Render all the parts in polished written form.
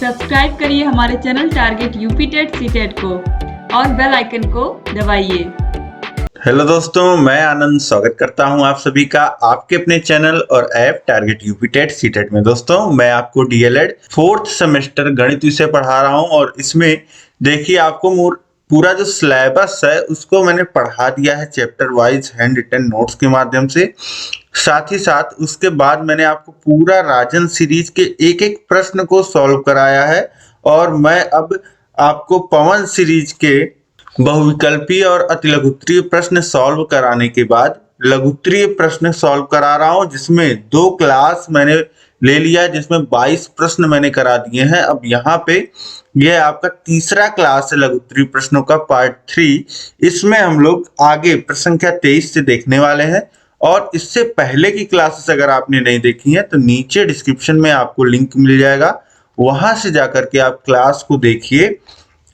Subscribe करिए हमारे channel target UP TET CTET को और बेल आइकन को दबाइए। हेलो दोस्तों, मैं आनंद स्वागत करता हूं आप सभी का आपके अपने चैनल और app target UP TET CTET में। दोस्तों, मैं आपको डीएलएड 4th सेमेस्टर गणित विषय पढ़ा रहा हूं और इसमें देखिए आपको पूरा जो सिलेबस है उसको मैंने पढ़ा दिया है chapter wise hand written notes के माध्यम से। साथ ही साथ उसके बाद मैंने आपको पूरा राजन सीरीज के एक एक प्रश्न को सॉल्व कराया है और मैं अब आपको पवन सीरीज के बहुविकल्पीय और अतिलघुत्तरीय प्रश्न सॉल्व कराने के बाद लघुत्तरीय प्रश्न सॉल्व करा रहा हूं, जिसमें 2 क्लास मैंने ले लिया, जिसमें 22 प्रश्न मैंने करा दिए हैं। अब यहाँ पे यह आपका तीसरा क्लास है लघुत्तरीय प्रश्नों का पार्ट 3। इसमें हम लोग आगे प्रश्न संख्या 23 से देखने वाले हैं और इससे पहले की क्लासेस अगर आपने नहीं देखी है तो नीचे डिस्क्रिप्शन में आपको लिंक मिल जाएगा, वहां से जाकर के आप क्लास को देखिए।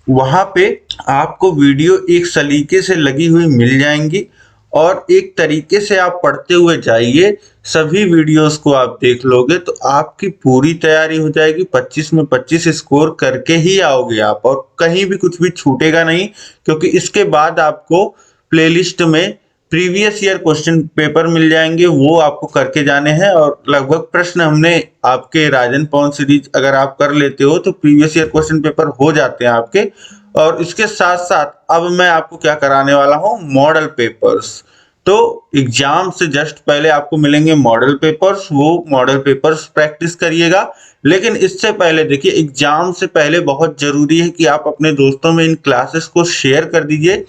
वहां पे आपको वीडियो एक सलीके से लगी हुई मिल जाएंगी और एक तरीके से आप पढ़ते हुए जाइए। सभी वीडियोस को आप देख लोगे तो आपकी पूरी तैयारी हो जाएगी। 25 में 25 स्कोर करके ही आओगे आप और कहीं भी कुछ भी छूटेगा नहीं, क्योंकि इसके बाद आपको प्लेलिस्ट में प्रीवियस ईयर क्वेश्चन पेपर मिल जाएंगे, वो आपको करके जाने हैं। और लगभग प्रश्न हमने आपके राजन पवन सीरीज अगर आप कर लेते हो तो प्रीवियस ईयर क्वेश्चन पेपर हो जाते हैं आपके। और इसके साथ साथ अब मैं आपको क्या कराने वाला हूं, मॉडल पेपर्स। तो एग्जाम से जस्ट पहले आपको मिलेंगे मॉडल पेपर्स, वो मॉडल पेपर्स प्रैक्टिस करिएगा। लेकिन इससे पहले देखिए, एग्जाम से पहले बहुत जरूरी है कि आप अपने दोस्तों में इन क्लासेस को शेयर कर दीजिए,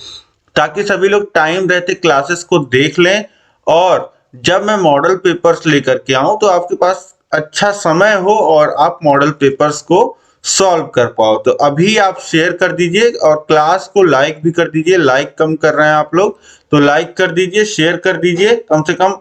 ताकि सभी लोग टाइम रहते क्लासेस को देख लें और जब मैं मॉडल पेपर्स लेकर के आऊं तो आपके पास अच्छा समय हो और आप मॉडल पेपर्स को सॉल्व कर पाओ। तो अभी आप शेयर कर दीजिए और क्लास को लाइक भी कर दीजिए। लाइक कम कर रहे हैं आप लोग, तो लाइक कर दीजिए, शेयर कर दीजिए कम से कम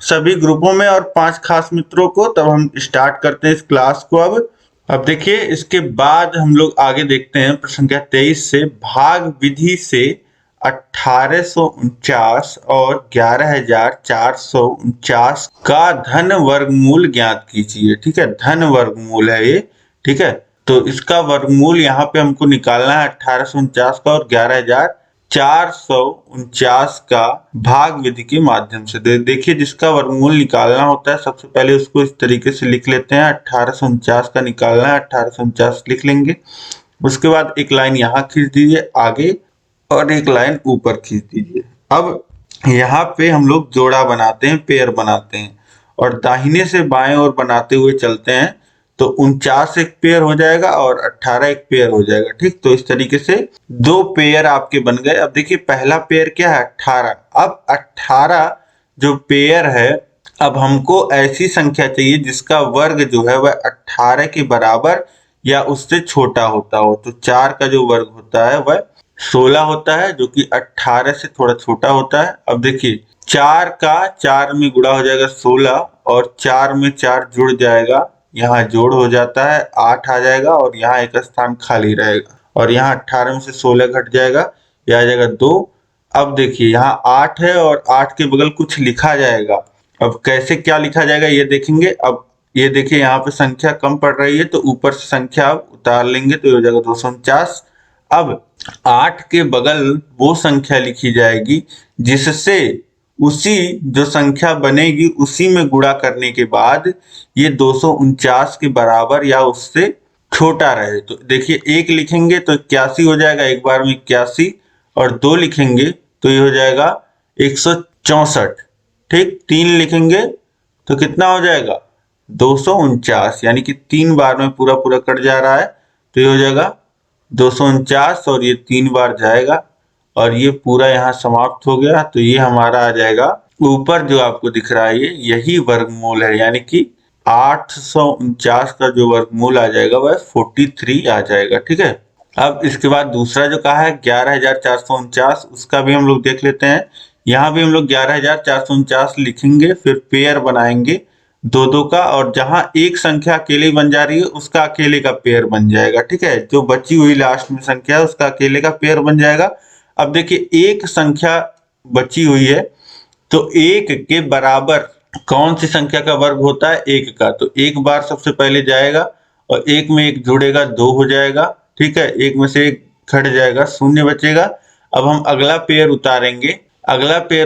सभी ग्रुपों में और 5 खास मित्रों को। तब हम स्टार्ट करते हैं इस क्लास को। अब देखिए, इसके बाद हम लोग आगे देखते हैं प्रश्न संख्या 23 से भाग विधि से 1849 और 11,449 का धन वर्गमूल ज्ञात कीजिए। ठीक है, धन वर्गमूल है ये। ठीक है, तो इसका वर्गमूल यहाँ पे हमको निकालना है 1849 का और 11,449 का भाग विधि के माध्यम से। देखिए, जिसका वर्गमूल निकालना होता है सबसे पहले उसको इस तरीके से लिख लेते हैं। 1849 का निकालना है, 1849 लिख लेंगे। उसके बाद एक लाइन यहाँ खींच दीजिए आगे और एक लाइन ऊपर खींच दीजिए। अब यहाँ पे हम लोग जोड़ा बनाते हैं, पेयर बनाते हैं और दाहिने से बाएं ओर बनाते हुए चलते हैं तो 49 एक पेयर हो जाएगा और 18 एक पेयर हो जाएगा। ठीक, तो इस तरीके से 2 पेयर आपके बन गए। अब देखिए, पहला पेयर क्या है, 18। अब 18 जो पेयर है, अब हमको ऐसी संख्या चाहिए जिसका वर्ग जो है वह 18 के बराबर या उससे छोटा होता हो। तो 4 का जो वर्ग होता है वह 16 होता है, जो कि 18 से थोड़ा छोटा होता है। अब देखिए, 4 का 4 में गुणा हो जाएगा 16 और 4 में 4 जुड़ जाएगा, यहाँ जोड़ हो जाता है, 8 आ जाएगा और यहाँ एक स्थान खाली रहेगा और यहाँ 18 में से 16 घट जाएगा, यह आ जाएगा 2। अब देखिए, यहाँ 8 है और 8 के बगल कुछ लिखा जाएगा। अब कैसे क्या लिखा जाएगा ये देखेंगे। अब ये देखिए, यहाँ पे संख्या कम पड़ रही है तो ऊपर से संख्या आप उतार लेंगे तो ये हो जाएगा 249। अब 8 के बगल वो संख्या लिखी जाएगी जिससे उसी जो संख्या बनेगी उसी में गुणा करने के बाद ये 249 के बराबर या उससे छोटा रहे। तो देखिए, 1 लिखेंगे तो 81 हो जाएगा, एक बार में 81, और 2 लिखेंगे तो ये हो जाएगा 164। ठीक, 3 लिखेंगे तो कितना हो जाएगा, 249, यानी कि 3 बार में पूरा पूरा कट जा रहा है तो ये हो जाएगा 249 और ये 3 बार जाएगा और ये पूरा यहाँ समाप्त हो गया। तो ये हमारा आ जाएगा ऊपर जो आपको दिख रहा है यही वर्गमूल है, यानी कि 849 का जो वर्गमूल आ जाएगा वह 43 आ जाएगा। ठीक है, अब इसके बाद दूसरा जो कहा है 11,449, उसका भी हम लोग देख लेते हैं। यहाँ भी हम लोग 11,449 लिखेंगे, फिर पेयर बनाएंगे 2-2 का, और जहां एक संख्या अकेले बन जा रही है उसका अकेले का पेयर बन जाएगा। ठीक है, जो बची हुई लास्ट में संख्या है उसका अकेले का पेयर बन जाएगा। अब देखिए, एक संख्या बची हुई है तो 1 के बराबर कौन सी संख्या का वर्ग होता है, 1 का। तो 1 बार सबसे पहले जाएगा और एक में एक जुड़ेगा 2 हो जाएगा, ठीक है, एक में से एक घट जाएगा, 0 बचेगा। अब हम अगला पेयर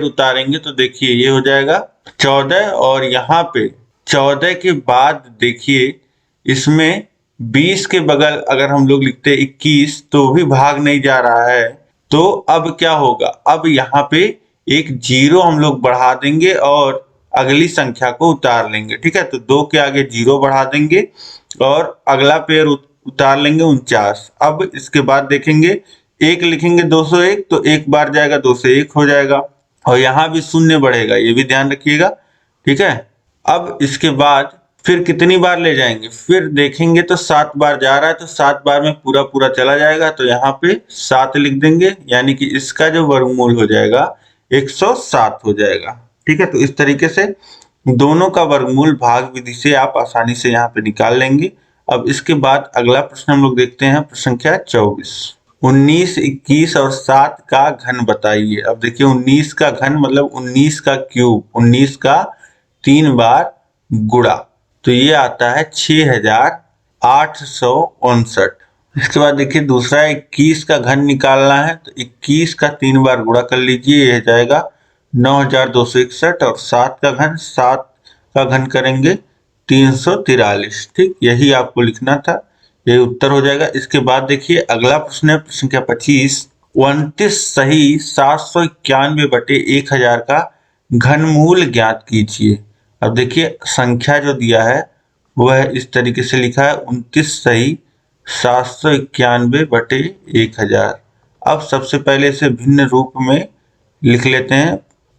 उतारेंगे तो देखिए ये हो जाएगा 14 और यहाँ पे 14 के बाद देखिए इसमें 20 के बगल अगर हम लोग लिखते 21 तो भी भाग नहीं जा रहा है। तो अब क्या होगा, अब यहाँ पे एक 0 हम लोग बढ़ा देंगे और अगली संख्या को उतार लेंगे, ठीक है। तो 2 के आगे 0 बढ़ा देंगे और अगला पेयर उतार लेंगे 49। अब इसके बाद देखेंगे 1 लिखेंगे 201 तो एक बार जाएगा 2 से 1 हो जाएगा और यहाँ भी 0 बढ़ेगा, ये भी ध्यान रखिएगा, ठीक है। अब इसके बाद फिर कितनी बार ले जाएंगे, फिर देखेंगे तो 7 बार जा रहा है तो 7 बार में पूरा पूरा चला जाएगा तो यहाँ पे 7 लिख देंगे, यानी कि इसका जो वर्गमूल हो जाएगा 107 हो जाएगा, ठीक है। तो इस तरीके से दोनों का वर्गमूल भाग विधि से आप आसानी से यहाँ पे निकाल लेंगे। अब इसके बाद अगला प्रश्न हम लोग देखते हैं, प्रश्न संख्या 24। 19, 21 और 7 का घन बताइए। अब देखिए 19 का घन मतलब 19 का क्यूब, 19 का 3 बार गुणा, तो ये आता है 6859। इसके बाद देखिए दूसरा 21 का घन निकालना है तो 21 का 3 बार गुणा कर लीजिए, यह जाएगा 9261 और 7 का घन करेंगे 343, ठीक, यही आपको लिखना था, यही उत्तर हो जाएगा। इसके बाद देखिए अगला प्रश्न है, प्रश्न संख्या 25। 29 सही 791 बटे 1000 का घनमूल ज्ञात कीजिए। अब देखिए संख्या जो दिया है वह इस तरीके से लिखा है 29 सही 791 बटे 1000। अब सबसे पहले इसे भिन्न रूप में लिख लेते हैं।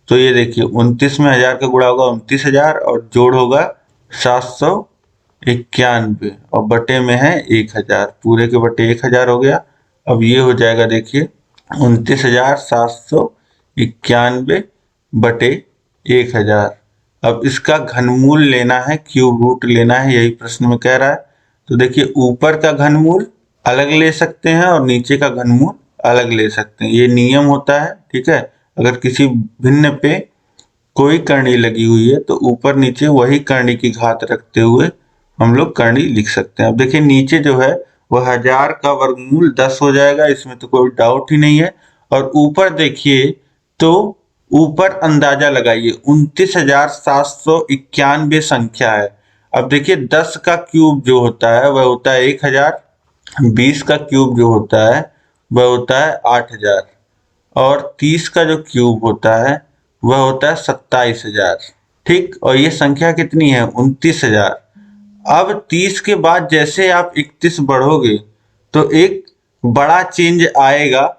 तो ये देखिए 29 में 1000 का गुणा होगा 29,000 और जोड़ होगा 791 और बटे में है 1000, पूरे के बटे 1000 हो गया। अब ये हो जाएगा देखिए 29,791 बटे 1000। अब इसका घनमूल लेना है, क्यूब रूट लेना है, यही प्रश्न में कह रहा है। तो देखिए ऊपर का घनमूल अलग ले सकते हैं और नीचे का घनमूल अलग ले सकते हैं, ये नियम होता है, ठीक है। अगर किसी भिन्न पे कोई करनी लगी हुई है तो ऊपर नीचे वही करनी की घात रखते हुए हम लोग करनी लिख सकते हैं। अब देखिए नीचे जो है वह 1000 का वर्गमूल 10 हो जाएगा, इसमें तो कोई डाउट ही नहीं है। और ऊपर देखिए तो ऊपर अंदाजा लगाइए 29,791 संख्या है। अब देखिए 10 का क्यूब जो होता है वह होता है 1000, 20 का क्यूब जो होता है वह होता है 8000 और 30 का जो क्यूब होता है वह होता है 27,000, ठीक। और ये संख्या कितनी है 29,000। अब 30 के बाद जैसे आप 31 बढ़ोगे तो एक बड़ा चेंज आएगा,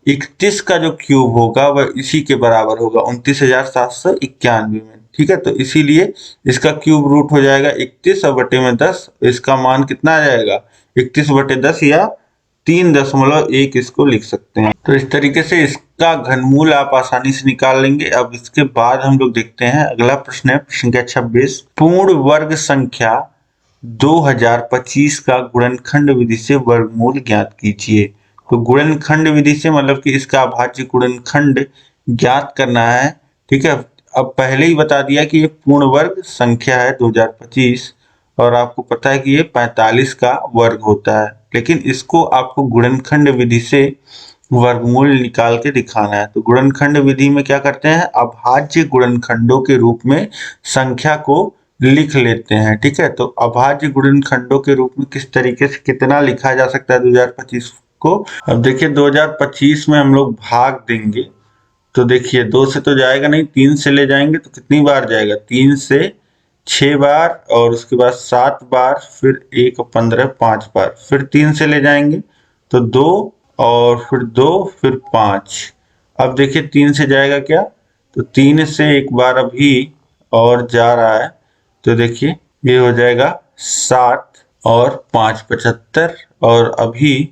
31 का जो क्यूब होगा वह इसी के बराबर होगा 29,791 में, ठीक है। तो इसीलिए इसका क्यूब रूट हो जाएगा 31 और बटे में 10, इसका मान कितना आ जाएगा 31 बटे 10 या 3.1 इसको लिख सकते हैं। तो इस तरीके से इसका घनमूल आप आसानी से निकाल लेंगे। अब इसके बाद हम लोग देखते हैं अगला प्रश्न है, प्रश्न संख्या 26। पूर्ण वर्ग संख्या 2025 का गुणनखंड विधि से वर्गमूल ज्ञात कीजिए। तो गुणनखंड विधि से मतलब कि इसका अभाज्य गुणनखंड ज्ञात करना है, ठीक है। अब पहले ही बता दिया कि ये पूर्ण वर्ग संख्या है 2025 और आपको पता है कि ये 45 का वर्ग होता है, लेकिन इसको आपको गुणनखंड विधि से वर्गमूल निकाल के दिखाना है। तो गुणनखंड विधि में क्या करते हैं, अभाज्य गुणनखंडों के रूप में संख्या को लिख लेते हैं, ठीक है। तो अभाज्य गुणनखंडों के रूप में किस तरीके से कितना लिखा जा सकता है 2025 को। अब देखिए 2025 में हम लोग भाग देंगे तो देखिए 2 से तो जाएगा नहीं, 3 से ले जाएंगे तो कितनी बार जाएगा 3 से 6 बार और उसके बाद 7 बार, फिर 1 15 5 बार, फिर 3 से ले जाएंगे तो 2 और फिर 2 फिर 5। अब देखिए 3 से जाएगा क्या, तो 3 से एक बार अभी और जा रहा है तो देखिए ये हो जाएगा 7 और 5 75 और अभी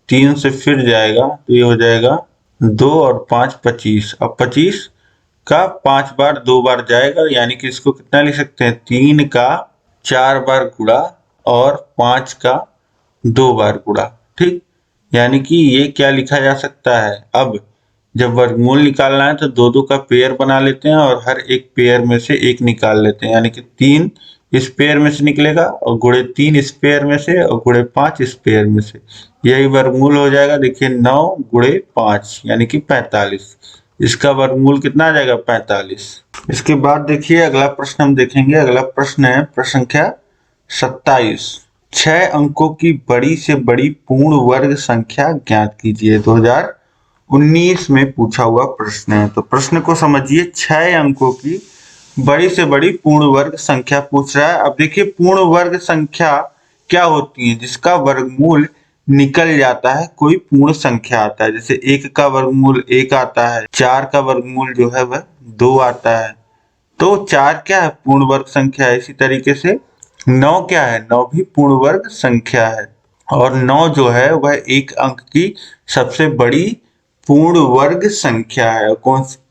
3 से फिर जाएगा तो ये हो जाएगा 2 और 5 25। अब 25 का 5 बार 2 बार जाएगा, यानी कि इसको कितना लिख सकते हैं 3 का 4 बार गुणा और 5 का 2 बार गुणा, ठीक। यानी कि ये क्या लिखा जा सकता है, अब जब वर्गमूल निकालना है तो 2 2 का पेयर बना लेते हैं और हर एक पेयर में से एक निकाल लेते हैं, यानी कि 3 स्पेयर में से निकलेगा और गुणे 3 स्पेयर में से और गुणे 5 स्पेयर में से, यही वर्गमूल हो जाएगा। देखिए 9 गुणे 5 यानी कि 45। इसका वर्गमूल कितना आ जाएगा? 45। इसके बाद देखिए अगला प्रश्न हम देखेंगे। अगला प्रश्न है प्रश्न संख्या 27। 6 अंकों की बड़ी से बड़ी पूर्ण वर्ग संख्या ज्ञात कीजिए। 2019 में पूछा हुआ प्रश्न है। तो प्रश्न को समझिए। 6 अंकों की बड़ी से बड़ी पूर्ण वर्ग संख्या पूछ रहा है। अब देखिए पूर्ण वर्ग संख्या क्या होती है? जिसका वर्गमूल निकल जाता है, कोई पूर्ण संख्या आता है। जैसे 1 का वर्गमूल 1 आता है, 4 का वर्गमूल जो है वह 2 आता है। तो 4 क्या है? पूर्ण वर्ग संख्या है। इसी तरीके से 9 क्या है? 9 भी पूर्ण वर्ग संख्या है। और 9 जो है वह 1 अंक की सबसे बड़ी पूर्ण वर्ग संख्या है।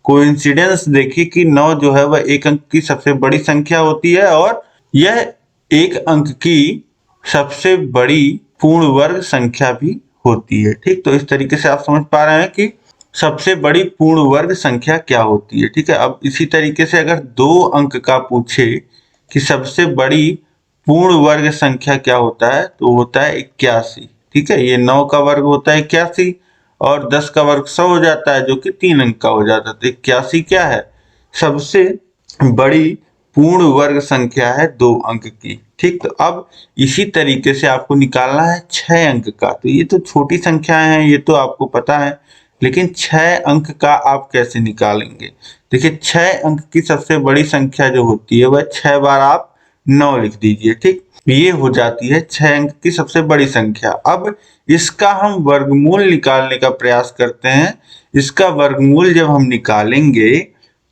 कोइंसिडेंस देखिए कि 9 जो है वह 1 अंक की सबसे बड़ी संख्या होती है और यह 1 अंक की सबसे बड़ी पूर्ण वर्ग संख्या भी होती है। ठीक, तो इस तरीके से आप समझ पा रहे हैं कि सबसे बड़ी पूर्ण वर्ग संख्या क्या होती है। ठीक है, अब इसी तरीके से अगर 2 अंक का पूछे कि सबसे बड़ी पूर्ण वर्ग संख्या क्या होता है, तो होता है 81। ठीक है, ये 9 का वर्ग होता है 81 और 10 का वर्ग 100 हो जाता है, जो कि 3 अंक का हो जाता है। तो 81 क्या है? सबसे बड़ी पूर्ण वर्ग संख्या है 2 अंक की। ठीक, तो अब इसी तरीके से आपको निकालना है 6 अंक का। तो ये तो छोटी संख्याएं हैं, ये तो आपको पता है, लेकिन 6 अंक का आप कैसे निकालेंगे? देखिए 6 अंक की सबसे बड़ी संख्या जो होती है वह 6 बार आप 9 लिख दीजिए। ठीक, ये हो जाती है 6 अंक की सबसे बड़ी संख्या। अब इसका हम वर्गमूल निकालने का प्रयास करते हैं। इसका वर्गमूल जब हम निकालेंगे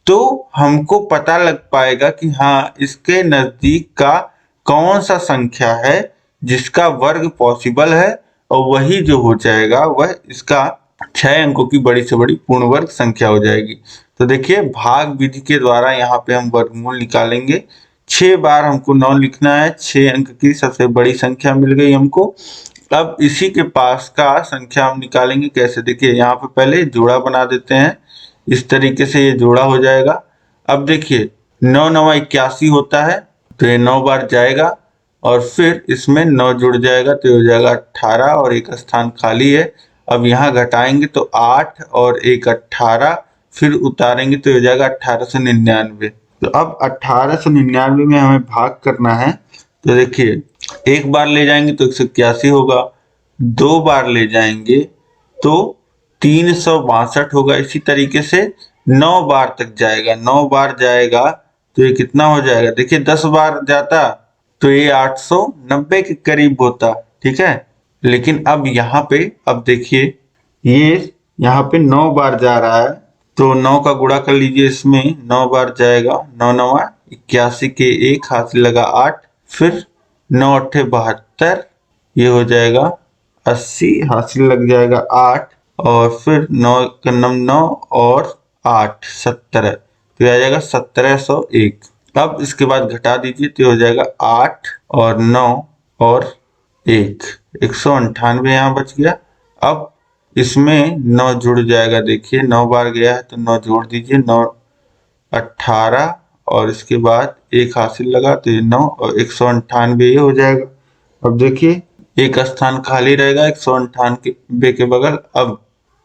तो हमको पता लग पाएगा कि हाँ, इसके नजदीक का कौन सा संख्या है जिसका वर्ग पॉसिबल है, और वही जो हो जाएगा वह इसका 6 अंकों की बड़ी से बड़ी पूर्ण वर्ग संख्या हो जाएगी। तो देखिए भाग विधि के द्वारा यहाँ पे हम वर्गमूल निकालेंगे। 6 बार हमको 9 लिखना है, 6 अंक की सबसे बड़ी संख्या मिल गई हमको। अब इसी के पास का संख्या हम निकालेंगे कैसे? देखिए यहाँ पे पहले जोड़ा बना देते हैं। इस तरीके से ये जोड़ा हो जाएगा। अब देखिए 9 9 81 होता है, तो ये 9 बार जाएगा और फिर इसमें 9 जुड़ जाएगा, तो ये हो जाएगा 18 और एक स्थान खाली है। अब यहाँ घटाएंगे तो 8 और 1 18, फिर उतारेंगे तो हो जाएगा 1899। तो अब 1899 में हमें भाग करना है। तो देखिए 1 बार ले जाएंगे तो 181 होगा, 2 बार ले जाएंगे तो 362 होगा। इसी तरीके से 9 बार तक जाएगा, 9 बार जाएगा तो ये कितना हो जाएगा? देखिए 10 बार जाता तो ये 890 के करीब होता। ठीक है, लेकिन अब यहाँ पे अब देखिए ये यहाँ पे 9 बार जा रहा है, तो 9 का गुणा कर लीजिए, इसमें 9 बार जाएगा। 9 9 81 के 1 हाथ लगा 8, फिर 9 8 72, ये हो जाएगा 80, हासिल लग जाएगा 8 और फिर 9 का 9 और 8 17, तो आ जाएगा 1701। अब इसके बाद घटा दीजिए तो हो जाएगा 8 और 9 और 1, 198 यहाँ बच गया। अब इसमें 9 जुड़ जाएगा। देखिए 9 बार गया है तो 9 जोड़ दीजिए, 9 18 और इसके बाद 1 हासिल लगा तो ये 9 और 198 ये हो जाएगा। अब देखिए एक स्थान खाली रहेगा 198 के बगल। अब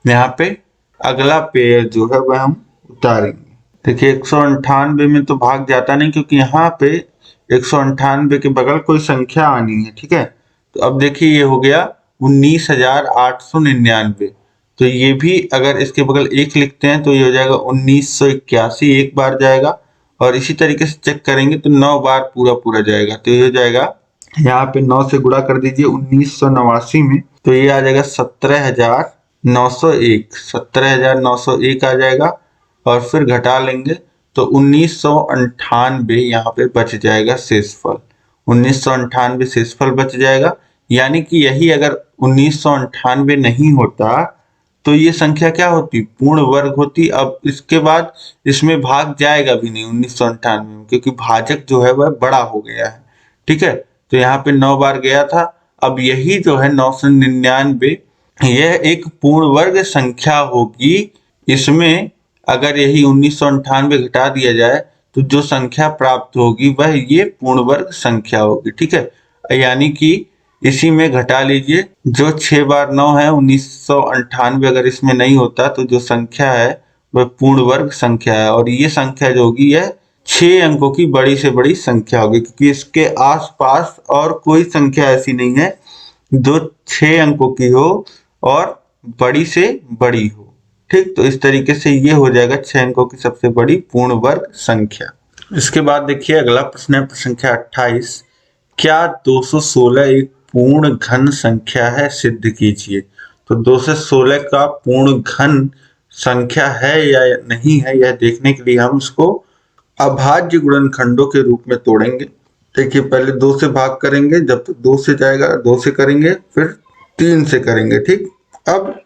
यहाँ पे अगला पेयर जो है वह हम उतारेंगे। देखिए 198 में तो भाग जाता नहीं, क्योंकि यहाँ पे 198 के बगल कोई संख्या आनी है। ठीक है, तो अब देखिए ये हो गया 19,899। तो ये भी अगर इसके बगल 1 लिखते हैं तो ये हो जाएगा 1981, 1 बार जाएगा। और इसी तरीके से चेक करेंगे तो 9 बार पूरा जाएगा, तो ये हो जाएगा यहाँ पे 9 से गुणा कर दीजिए 1989 में, तो ये आ जाएगा 17,901, 17,901 आ जाएगा। और फिर घटा लेंगे तो 1998 यहाँ पे बच जाएगा शेषफल, 1998 शेषफल बच जाएगा। यानी कि यही अगर 1998 नहीं होता तो ये संख्या क्या होती? पूर्ण वर्ग होती। अब इसके बाद इसमें भाग जाएगा भी नहीं 1998 में, क्योंकि भाजक जो है वह बड़ा हो गया है। ठीक है, तो यहाँ पे 9 बार गया था। अब यही जो है 999 यह एक पूर्ण वर्ग संख्या होगी। इसमें अगर यही 1998 घटा दिया जाए तो जो संख्या प्राप्त होगी वह ये पूर्ण वर्ग संख्या होगी। ठीक है, यानी कि इसी में घटा लीजिए, जो 6 बार 9 है 1998, अगर इसमें नहीं होता तो जो संख्या है वह पूर्ण वर्ग संख्या है। और ये संख्या जो होगी यह 6 अंकों की बड़ी से बड़ी संख्या होगी, क्योंकि इसके आसपास और कोई संख्या ऐसी नहीं है जो 6 अंकों की हो और बड़ी से बड़ी हो। ठीक, तो इस तरीके से ये हो जाएगा 6 अंकों की सबसे बड़ी पूर्ण वर्ग संख्या। इसके बाद देखिए अगला प्रश्न है, प्रश्न संख्या 28, क्या 216 एक पूर्ण घन संख्या है, सिद्ध कीजिए। तो 216 का पूर्ण घन संख्या है या नहीं है, यह देखने के लिए हम इसको अभाज्य गुणनखंडों के रूप में तोड़ेंगे। देखिए पहले 2 से भाग करेंगे, जब तक 2 से जाएगा 2 से करेंगे, फिर 3 से करेंगे। ठीक, अब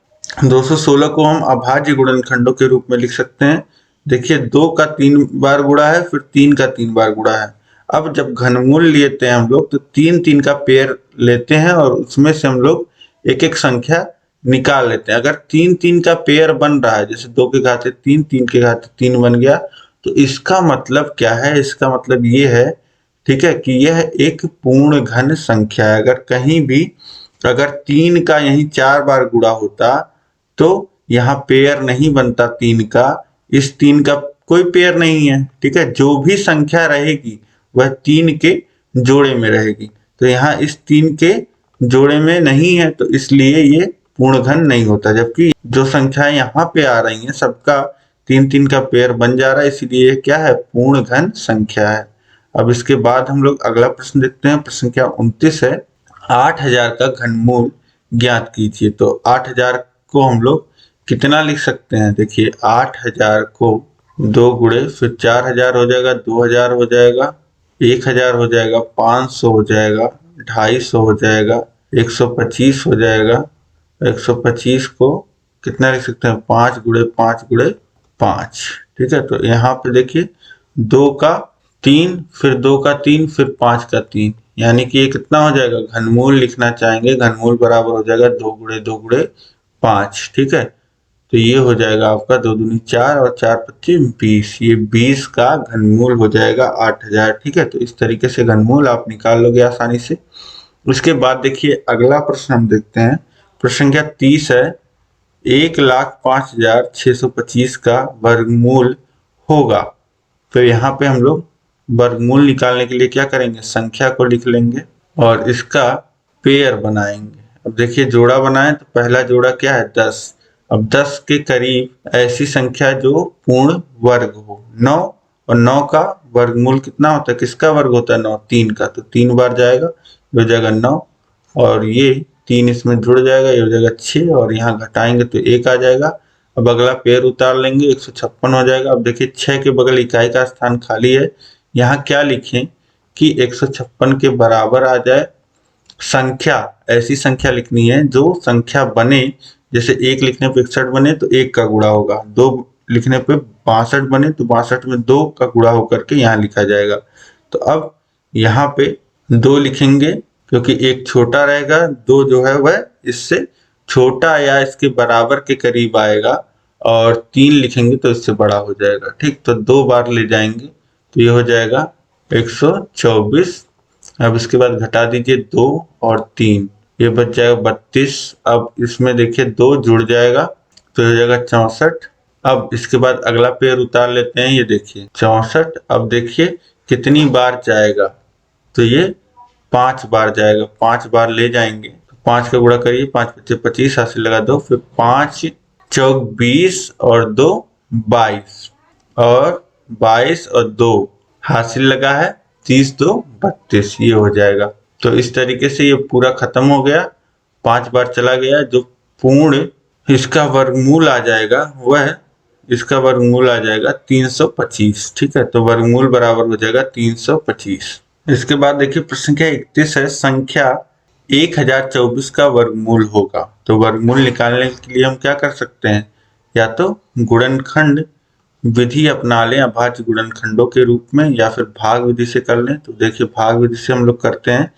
216 को हम अभाज्य गुणनखंडों के रूप में लिख सकते हैं। देखिए 2 का 3 बार गुणा है, फिर 3 का 3 बार गुणा है। अब जब घनमूल लेते हैं हम लोग तो 3 का पेयर लेते हैं और उसमें से हम लोग एक एक संख्या निकाल लेते हैं। अगर 3 का पेयर बन रहा है, जैसे 2 के घाते 3, 3 के घाते 3 बन गया, तो इसका मतलब क्या है, इसका मतलब ये है, ठीक है, कि यह एक पूर्ण घन संख्या है। अगर कहीं भी अगर 3 का यहीं 4 बार गुणा होता तो यहाँ पेयर नहीं बनता 3 का, इस 3 का कोई पेयर नहीं है। ठीक है, जो भी संख्या रहेगी वह 3 के जोड़े में रहेगी, तो यहाँ इस 3 के जोड़े में नहीं है, तो इसलिए ये पूर्ण घन नहीं होता। जबकि जो संख्याएं यहाँ पे आ रही हैं सबका 3 का पेयर बन जा रहा है, इसलिए ये क्या है, पूर्ण घन संख्या है। अब इसके बाद हम लोग अगला प्रश्न देखते हैं, प्रश्न संख्या 29 है, 8000 का घनमूल ज्ञात कीजिए। तो 8000 को हम लोग कितना लिख सकते हैं, देखिए 8000 को 2 गुणे, फिर 4000 हो जाएगा, 2000 हो जाएगा, 1000 हो जाएगा, 500 हो जाएगा, 250 हो जाएगा, 125 हो जाएगा। 125 को कितना लिख सकते हैं, 5 गुणे 5 गुणे 5। ठीक है, तो यहाँ पे देखिए 2 का 3, फिर 2 का 3, फिर 5 का 3, यानी कि ये कितना हो जाएगा, घनमूल लिखना चाहेंगे, घनमूल बराबर हो जाएगा 2 गुणे 2 गुणे 5। ठीक है, तो ये हो जाएगा आपका 2 दूनी 4 और 4 पच्चीस 20, ये 20 का घनमूल हो जाएगा 8000। ठीक है, तो इस तरीके से घनमूल आप निकाल लोगे आसानी से। उसके बाद देखिए अगला प्रश्न हम देखते हैं, प्रश्न संख्या 30 है, 1,05,625 का वर्गमूल होगा। तो यहाँ पे हम लोग वर्गमूल निकालने के लिए क्या करेंगे, संख्या को लिख लेंगे और इसका पेयर बनाएंगे। अब देखिए जोड़ा बनाएं तो पहला जोड़ा क्या है, 10। अब 10 के करीब ऐसी संख्या जो पूर्ण वर्ग हो, 9, और 9 का वर्गमूल कितना होता है, किसका वर्ग होता है, 9, 3 का, तो 3 बार जाएगा, हो जाएगा 9, और ये 3 इसमें जुड़ जाएगा, ये हो जाएगा 6, और यहाँ घटाएंगे तो 1 आ जाएगा। अब अगला पेयर उतार लेंगे, 156 हो जाएगा। अब देखिए 6 के बगल इकाई का स्थान खाली है, यहाँ क्या लिखें कि 156 के बराबर आ जाए। संख्या, ऐसी संख्या लिखनी है जो संख्या बने, जैसे 1 लिखने पे 61 बने तो 1 का गुणा होगा, 2 लिखने पे 62 बने तो 62 में 2 का गुणा होकर के यहाँ लिखा जाएगा। तो अब यहाँ पे 2 लिखेंगे क्योंकि 1 छोटा रहेगा, 2 जो है वह इससे छोटा या इसके बराबर के करीब आएगा, और 3 लिखेंगे तो इससे बड़ा हो जाएगा। ठीक, तो 2 बार ले जाएंगे तो ये हो जाएगा 124। अब इसके बाद घटा दीजिए 2 और 3, ये बच जाएगा 32। अब इसमें देखिए 2 जुड़ जाएगा तो हो जाएगा 64। अब इसके बाद अगला पेयर उतार लेते हैं, ये देखिए 64। अब देखिए कितनी बार जाएगा, तो ये 5 बार जाएगा, 5 बार ले जाएंगे तो 5 का गुणा करिए, 5 पच्चीस 25, हासिल लगा 2, फिर 5 चौक 20 और 2 22, और 22 और 2 हासिल लगा है 30, 2 32, ये हो जाएगा। तो इस तरीके से ये पूरा खत्म हो गया, 5 बार चला गया, जो पूर्ण इसका वर्गमूल आ जाएगा वह इसका वर्गमूल आ जाएगा 325। ठीक है, तो वर्गमूल बराबर हो जाएगा 325। इसके बाद देखिए प्रश्न संख्या 31 है, संख्या 1024 का वर्गमूल होगा। तो वर्गमूल निकालने के लिए हम क्या कर सकते हैं, या तो गुणनखंड विधि अपना लें अभाज्य गुणनखंडों के रूप में, या फिर भाग विधि से कर लें। तो देखिए भाग विधि से हम लोग करते हैं,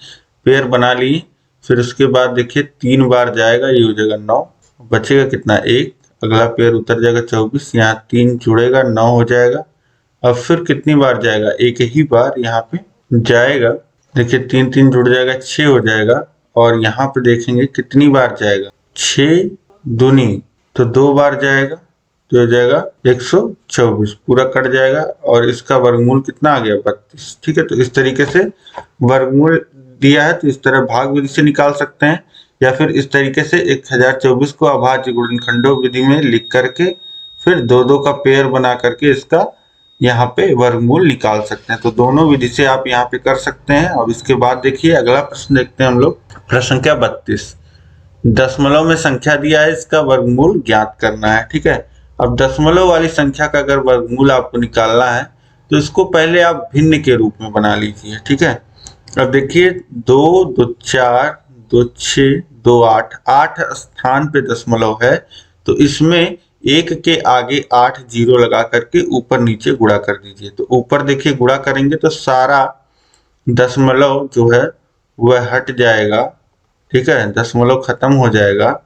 पेयर बना लिए, फिर उसके बाद देखिए 3 बार जाएगा, ये हो जाएगा 9, बचेगा कितना 1, अगला पेयर उतर जाएगा 24, यहाँ 3 जुड़ेगा 9 हो जाएगा। अब फिर कितनी बार जाएगा, एक ही बार यहाँ पे जाएगा। देखिए 3 3 जुड़ जाएगा, 6 हो जाएगा। और यहाँ पे देखेंगे कितनी बार जाएगा, 6 दूनी तो 2 बार जाएगा, तो हो जाएगा 124, पूरा कट जाएगा। और इसका वर्गमूल कितना आ गया, 32। ठीक है, तो इस तरीके से वर्गमूल दिया है तो इस तरह भाग विधि से निकाल सकते हैं, या फिर इस तरीके से 1024 को अभाज्य गुणनखंडों विधि में लिख करके फिर दो दो का पेयर बना करके इसका यहाँ पे वर्गमूल निकाल सकते हैं। तो दोनों विधि से आप यहाँ पे कर सकते हैं। अब इसके बाद देखिए अगला प्रश्न देखते हैं हम लोग। प्रश्न संख्या 32, दशमलव में संख्या दिया है, इसका वर्गमूल ज्ञात करना है। ठीक है, अब दशमलव वाली संख्या का अगर वर्गमूल आपको निकालना है तो इसको पहले आप भिन्न के रूप में बना लीजिए। ठीक है, अब देखिए 2 2 4 2 6 2 8, 8 स्थान पे दशमलव है, तो इसमें एक के आगे 8 जीरो लगा करके ऊपर नीचे गुणा कर दीजिए। तो ऊपर देखिए गुणा करेंगे तो सारा दशमलव जो है वह हट जाएगा। ठीक है, दशमलव खत्म हो जाएगा।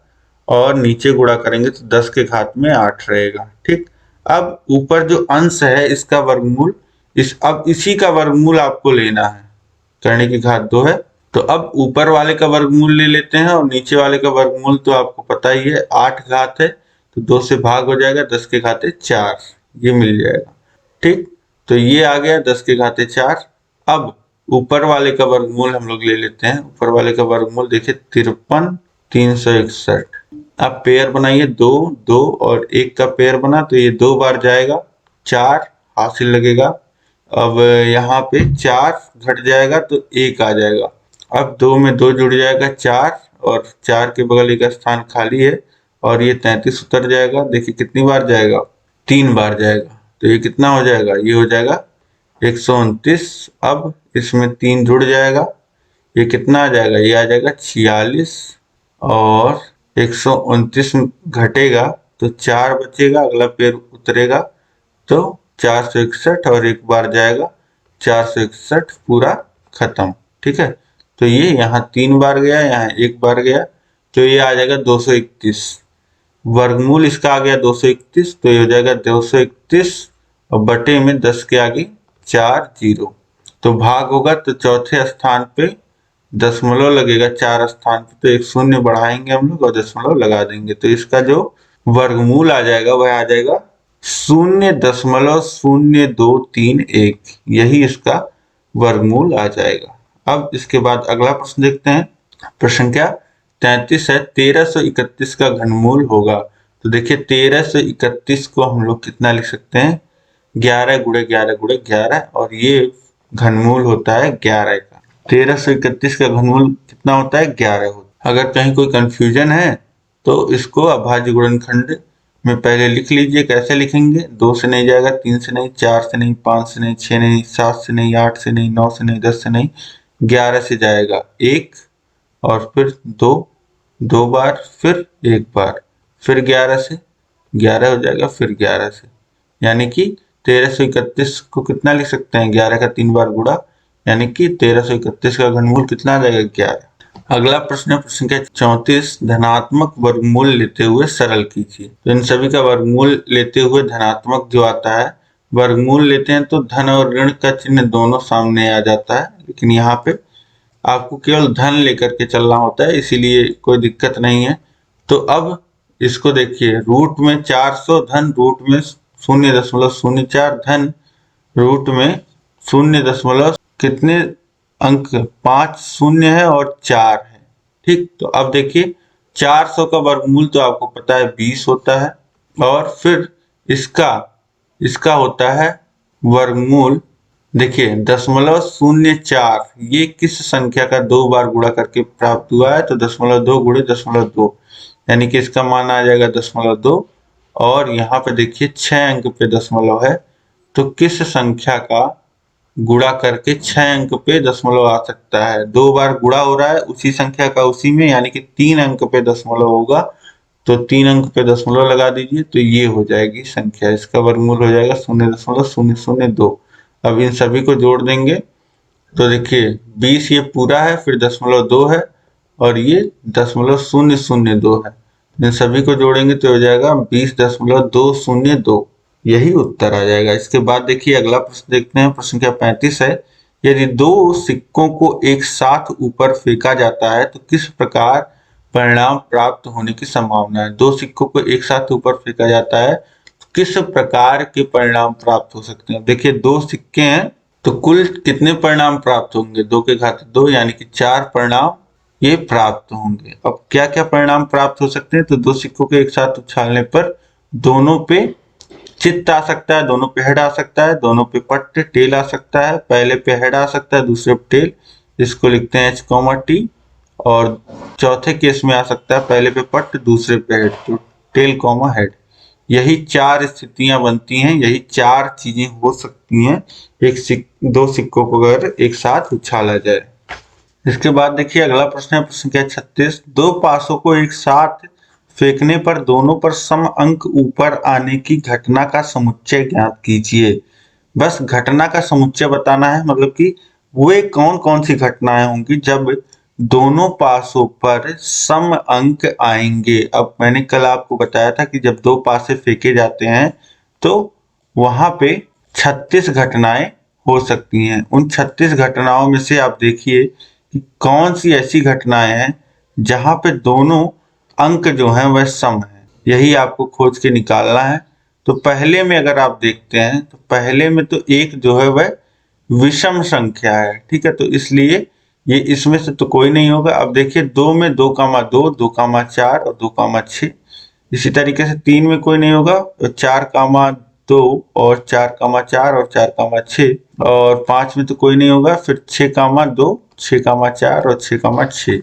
और नीचे गुणा करेंगे तो 10 के घात में 8 रहेगा। ठीक, अब ऊपर जो अंश है इसका वर्गमूल, अब इसी का वर्गमूल आपको लेना है। करने की घात 2 है, तो अब ऊपर वाले का वर्गमूल ले लेते हैं और नीचे वाले का वर्गमूल तो आपको पता ही है 8 घात है, तो 2 से भाग हो जाएगा, 10 के घाते 4 ये मिल जाएगा। ठीक, तो ये आ गया 10 के घाते 4। अब ऊपर वाले का वर्गमूल हम लोग ले लेते हैं। ऊपर वाले का वर्गमूल देखिए 53 361। अब पेयर बनाइए, 2 2 और 1 का पेयर बना तो ये 2 बार जाएगा, 4 हासिल लगेगा। अब यहाँ पे 4 घट जाएगा तो 1 आ जाएगा। अब 2 में 2 जुड़ जाएगा 4, और 4 के बगल एक स्थान खाली है और ये 33 उतर जाएगा। देखिए कितनी बार जाएगा, 3 बार जाएगा, तो ये कितना हो जाएगा, ये हो जाएगा 129। अब इसमें 3 जुड़ जाएगा, ये कितना आ जाएगा, ये आ जाएगा 46। और 129 घटेगा तो 4 बचेगा, अगला पेड़ उतरेगा तो 461 और 1 बार जाएगा, 461 पूरा खत्म। ठीक है, तो ये यहाँ 3 बार गया, यहाँ 1 बार गया, तो ये आ जाएगा 231। वर्गमूल इसका आ गया 231, तो ये हो जाएगा 231 और बटे में 10 के आगे 4 जीरो। तो भाग होगा तो चौथे स्थान पे दशमलव लगेगा, 4 स्थान पे तो एक शून्य बढ़ाएंगे हम लोग और दशमलव लगा देंगे, तो इसका जो वर्गमूल आ जाएगा वह आ जाएगा 0.0231। यही इसका वर्गमूल आ जाएगा। अब इसके बाद अगला प्रश्न देखते हैं। प्रश्न संख्या 33 है, 1331 का घनमूल होगा। तो देखिए 1331 को हम लोग कितना लिख सकते हैं, 11 गुणे 11 गुणे 11, और ये घनमूल होता है 11 का। 1331 का घनमूल कितना होता है, 11 होता है। अगर कहीं कोई कंफ्यूजन है तो इसको अभाज्य गुणनखंड में पहले लिख लीजिए। कैसे लिखेंगे, 2 से नहीं जाएगा, 3 से नहीं, 4 से नहीं, 5 से नहीं, 6 नहीं, 7 से नहीं, 8 से नहीं, 9 से नहीं, 10 से नहीं, 11 से जाएगा 1, और फिर 2 2 बार, फिर 1 बार, फिर 11 से 11 हो जाएगा, फिर 11 से, यानी कि 1331 को कितना लिख सकते हैं, 11 का 3 बार गुणा, यानी कि 1331 का घनमूल कितना आ जाएगा, 11। अगला प्रश्न है प्रश्न संख्या 34, धनात्मक वर्गमूल लेते हुए सरल कीजिए। तो इन सभी का वर्गमूल लेते हुए धनात्मक जो आता है, वर्गमूल लेते हैं तो धन और ऋण का चिन्ह दोनों सामने आ जाता है, लेकिन यहाँ पे आपको केवल धन लेकर के चलना होता है, इसीलिए कोई दिक्कत नहीं है। तो अब इसको देखिए, रूट में 400 धन, रूट में 0.04 धन, रूट में 0. कितने अंक, 5 शून्य है और 4 है। ठीक, तो अब देखिए 400 का वर्गमूल तो आपको पता है 20 होता है, और फिर इसका होता है वर्गमूल, देखिए 0.04, ये किस संख्या का 2 बार गुणा करके प्राप्त हुआ है, तो 0.2 गुणे 0.2, यानी कि इसका मान आ जाएगा 0.2। और यहाँ पे देखिए 6 अंक पे दशमलव है, तो किस संख्या का गुणा करके 6 अंक पे दशमलव आ सकता है, 2 बार गुणा हो रहा है उसी संख्या का उसी में, यानी कि 3 अंक पे दशमलव होगा, तो 3 अंक पे दशमलव लगा दीजिए, तो ये हो जाएगी संख्या, इसका वर्गमूल हो जाएगा 0.002। अब इन सभी को जोड़ देंगे तो देखिए 20 ये पूरा है, फिर 0.2 है, और ये 0.002 है। इन सभी को जोड़ेंगे तो हो जाएगा 20.202। यही उत्तर आ जाएगा। इसके बाद देखिए अगला प्रश्न देखते हैं, प्रश्न संख्या 35 है। यदि दो सिक्कों को एक साथ ऊपर फेंका जाता है तो किस प्रकार परिणाम प्राप्त होने की संभावना है? दो सिक्कों को एक साथ ऊपर फेंका जाता है तो किस प्रकार के परिणाम प्राप्त हो सकते हैं? देखिए दो सिक्के हैं तो कुल कितने परिणाम प्राप्त होंगे? 2 के घात 2 यानी कि 4 परिणाम ये प्राप्त होंगे। अब क्या क्या परिणाम प्राप्त हो सकते हैं? तो दो सिक्कों के एक साथ उछालने पर दोनों पे चित्त आ सकता है, दोनों पे हेड आ सकता है, दोनों पे पट्ट टेल आ सकता है। पहले पे हेड आ सकता है, दूसरे पे टेल, इसको लिखते हैं H, T। और चौथे केस में आ सकता है पहले पे पट्ट दूसरे पे हेड, तो टेल हेड। यही 4 स्थितियां बनती हैं, यही 4 चीजें हो सकती हैं दो सिक्कों को अगर एक साथ उछाला जाए। इसके बाद देखिए अगला प्रश्न है, प्रश्न संख्या 36। दो पासों को एक साथ फेंकने पर दोनों पर सम अंक ऊपर आने की घटना का समुच्चय ज्ञात कीजिए। बस घटना का समुच्चय बताना है, मतलब कि वे कौन कौन सी घटनाएं होंगी जब दोनों पासों पर सम अंक आएंगे। अब मैंने कल आपको बताया था कि जब दो पासे फेंके जाते हैं तो वहां पे 36 घटनाएं हो सकती हैं। उन 36 घटनाओं में से आप देखिए कि कौन सी ऐसी घटनाएं हैं जहां पे दोनों अंक जो हैं वह सम है, यही आपको खोज के निकालना है। तो पहले में अगर आप देखते हैं तो पहले में तो एक जो है वह विषम संख्या है, ठीक है, तो इसलिए ये इसमें से तो कोई नहीं होगा। अब देखिए 2 में 2,2, 2,4 और 2,6। इसी तरीके से 3 में कोई नहीं होगा, 4,2 और 4,4 और 4,6। और 5 में तो कोई नहीं होगा, फिर 6,2, 6,4 और 6,6।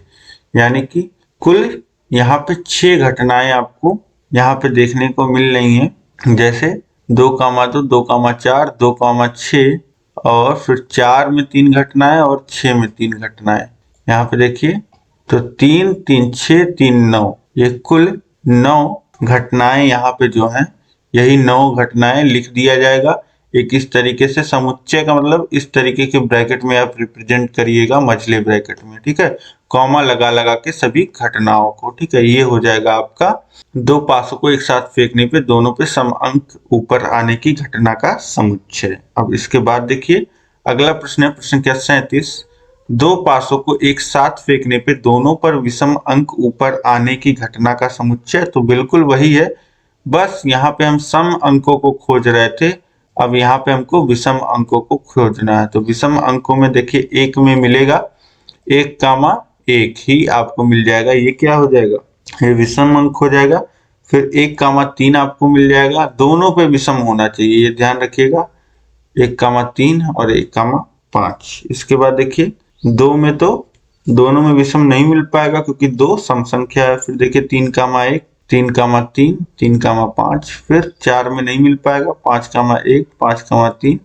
यानी कि कुल यहाँ पे 6 घटनाएं आपको यहाँ पे देखने को मिल रही हैं। जैसे 2,2, 2,4, 2,6 और फिर 4 में 3 घटनाएं और 6 में 3 घटनाएं। यहाँ पे देखिए तो 3, 3, 6, 3, 9, ये कुल 9 घटनाएं यहाँ पे जो हैं, यही 9 घटनाएं लिख दिया जाएगा। एक इस तरीके से समुच्चय का मतलब इस तरीके के ब्रैकेट में आप रिप्रेजेंट करिएगा, मझले ब्रैकेट में, ठीक है, कॉमा लगा लगा के सभी घटनाओं को, ठीक है। ये हो जाएगा आपका दो पासों को एक साथ फेंकने पे दोनों पे सम अंक ऊपर आने की घटना का समुच्चय। अब इसके बाद देखिए अगला प्रश्न है, प्रश्न संख्या 37। दो पासों को एक साथ फेंकने पे दोनों पर विषम अंक ऊपर आने की घटना का समुच्चय, तो बिल्कुल वही है, बस यहाँ पे हम सम अंकों को खोज रहे थे, अब यहाँ पे हमको विषम अंकों को खोजना है। तो विषम अंकों में देखिए एक में मिलेगा 1,1 ही आपको मिल जाएगा, ये क्या हो जाएगा, ये विषम अंक हो जाएगा। फिर 1,3 आपको मिल जाएगा, दोनों पे विषम होना चाहिए, ये ध्यान रखिएगा, 1,3 और 1,5। इसके बाद देखिए 2 में तो दोनों में विषम नहीं मिल पाएगा क्योंकि 2 सम संख्या है। फिर देखिए 3,1, 3,3, 3,5। फिर 4 में नहीं मिल पाएगा, 5,1, 5,3,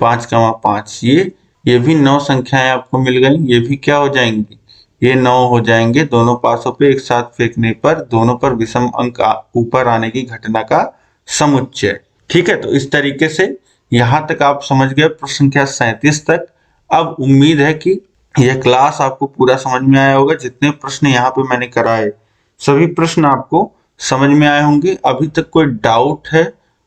5,5। ये भी 9 संख्याएं आपको मिल गई, ये भी क्या हो जाएंगी, ये 9 हो जाएंगे। दोनों पासों पे एक साथ फेंकने पर दोनों पर विषम अंक ऊपर आने की घटना का समुच्चय, ठीक है। तो इस तरीके से यहाँ तक आप समझ गए प्रश्न संख्या 37 तक। अब उम्मीद है कि यह क्लास आपको पूरा समझ में आया होगा। जितने प्रश्न यहाँ पे मैंने कराए सभी प्रश्न आपको समझ में आए होंगे। अभी तक कोई डाउट है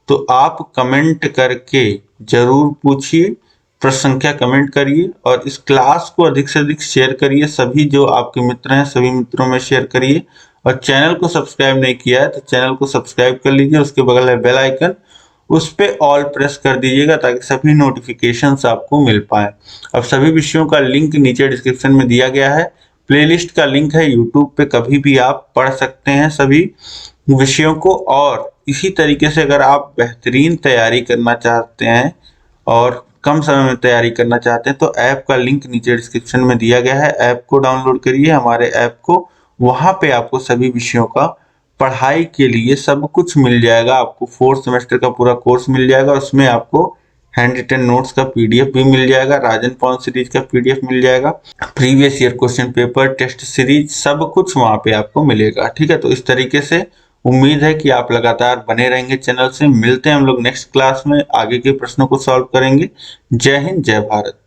तो आप कमेंट करके जरूर पूछिए, प्रश्न संख्या कमेंट करिए और इस क्लास को अधिक से अधिक शेयर करिए। सभी जो आपके मित्र हैं सभी मित्रों में शेयर करिए और चैनल को सब्सक्राइब नहीं किया है तो चैनल को सब्सक्राइब कर लीजिए। उसके बगल में बेल आइकन, उस पे ऑल प्रेस कर दीजिएगा ताकि सभी नोटिफिकेशंस आपको मिल पाए। अब सभी विषयों का लिंक नीचे डिस्क्रिप्शन में दिया गया है, प्लेलिस्ट का लिंक है, यूट्यूब पे कभी भी आप पढ़ सकते हैं सभी विषयों को। और इसी तरीके से अगर आप बेहतरीन तैयारी करना चाहते हैं और कम समय में तैयारी करना चाहते हैं तो ऐप का लिंक नीचे डिस्क्रिप्शन में दिया गया है, ऐप को डाउनलोड करिए हमारे ऐप को। वहां पे आपको सभी विषयों का पढ़ाई के लिए सब कुछ मिल जाएगा। आपको 4 सेमेस्टर का पूरा कोर्स मिल जाएगा, उसमें आपको हैंड रिटन नोट्स का पीडीएफ भी मिल जाएगा, राजन पवन सीरीज का पीडीएफ मिल जाएगा, previous year question paper, test series, सब कुछ वहां पे आपको मिलेगा, ठीक है। तो इस तरीके से उम्मीद है कि आप लगातार बने रहेंगे चैनल से। मिलते हैं हम लोग नेक्स्ट क्लास में, आगे के प्रश्नों को सॉल्व करेंगे। जय हिंद, जय भारत।